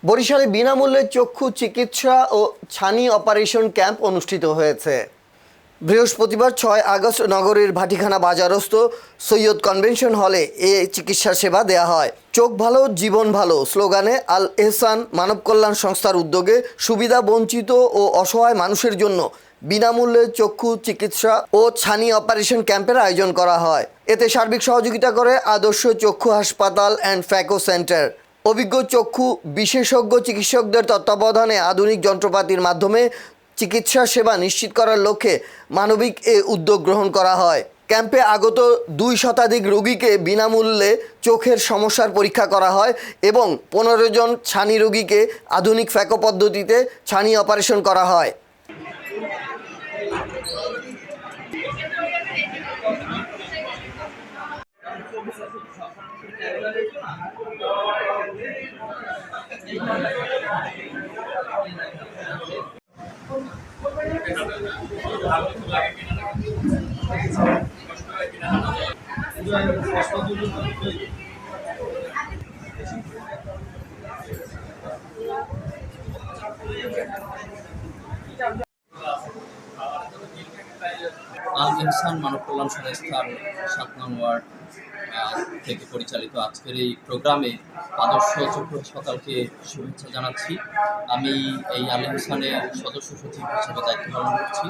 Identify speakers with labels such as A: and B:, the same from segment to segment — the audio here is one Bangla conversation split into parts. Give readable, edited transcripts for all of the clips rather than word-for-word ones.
A: বরিশালে বিনামূল্যে চক্ষু চিকিৎসা ও ছানি অপারেশন ক্যাম্প অনুষ্ঠিত হয়েছে। বৃহস্পতিবার ৬ আগস্ট নগরীর ভাটিখানা বাজারস্থ সৈয়দ কনভেনশন হলে এ চিকিৎসা সেবা দেয়া হয়। চোখ ভালো জীবন ভালো স্লোগানে আল এহসান মানব কল্যাণ সংস্থার উদ্যোগে সুবিধা বঞ্চিত ও অসহায় মানুষের জন্য বিনামূল্যে চক্ষু চিকিৎসা ও ছানি অপারেশন ক্যাম্পের আয়োজন করা হয়। এতে সার্বিক সহযোগিতা করে আদর্শ চক্ষু হাসপাতাল অ্যান্ড ফ্যাকো সেন্টার। অভিজ্ঞ চক্ষু বিশেষজ্ঞ চিকিৎসকদের তত্ত্বাবধানে আধুনিক যন্ত্রপাতির মাধ্যমে চিকিৎসা সেবা নিশ্চিত করার লক্ষ্যে মানবিক এ উদ্যোগ গ্রহণ করা হয়। ক্যাম্পে আগত ২ শতাধিক রোগীকে বিনামূল্যে চোখের সমস্যার পরীক্ষা করা হয় এবং ১৫ জন ছানি রোগীকে আধুনিক ফ্যাকো পদ্ধতিতে ছানি অপারেশন করা হয়।
B: আল এহসান মানব কল্যাণ সংস্থার ৭ নং ওয়ার্ড থেকে পরিচালিত আজকের এই প্রোগ্রামে আদর্শ চক্ষু হাসপাতালকে শুভেচ্ছা জানাচ্ছি। আমি এই আল এহসানের সদস্য সচিব হিসেবে দায়িত্ব পালন করছি।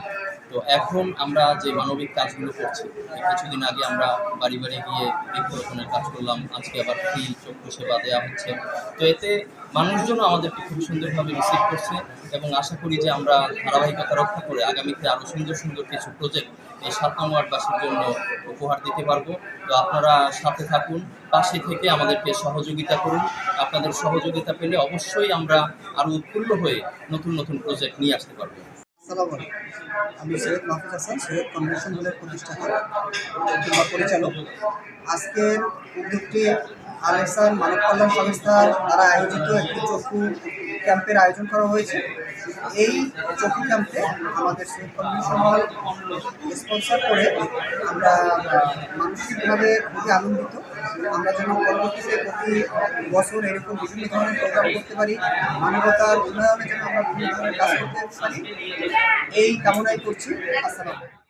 B: তো এখন আমরা যে মানবিক কাজগুলো করছি, কিছুদিন আগে আমরা বাড়ি বাড়ি গিয়ে বৃক্ষরোপণের কাজ করলাম, আজকে আবার ফ্রি চক্ষু সেবা দেওয়া হচ্ছে। তো এতে মানুষজন আমাদেরকে খুব সুন্দরভাবে রিসিভ করছে এবং আশা করি যে আমরা ধারাবাহিকতা রক্ষা করে আগামীতে আরও সুন্দর সুন্দর কিছু প্রজেক্ট এই ৭ নং ওয়ার্ডবাসীর জন্য উপহার দিতে পারবো। তো আপনারা সাথে থাকুন, পাশে থেকে আমাদেরকে সহযোগিতা করুন। আপনাদের সহযোগিতা পেলে অবশ্যই আমরা আরও উৎফুল্ল হয়ে নতুন নতুন প্রজেক্ট নিয়ে আসতে পারবো।
C: আমি সৈয়দ মাহফুজ হাসান, সৈয়দ কনভেনশন হলের প্রতিষ্ঠাতা কিংবা পরিচালক। আজকের উদ্যোগটি আল এহসান মানব কল্যাণ সংস্থার দ্বারা আয়োজিত একটি চক্ষু ক্যাম্পের আয়োজন করা হয়েছে। এই চক্ষু ক্যাম্পে আমাদের সৈয়দ কনভেনশন হল স্পন্সর করে আমরা মানসিকভাবে খুবই আনন্দিত। আমরা যেন পরবর্তীতে প্রতি বছর এরকম বিভিন্ন ধরনের প্রোগ্রাম করতে পারি, মানবতার উন্নয়নের জন্য আমরা বিভিন্ন ধরনের কাজ করতে পারি, এই কামনাই করছি। আসসালাম।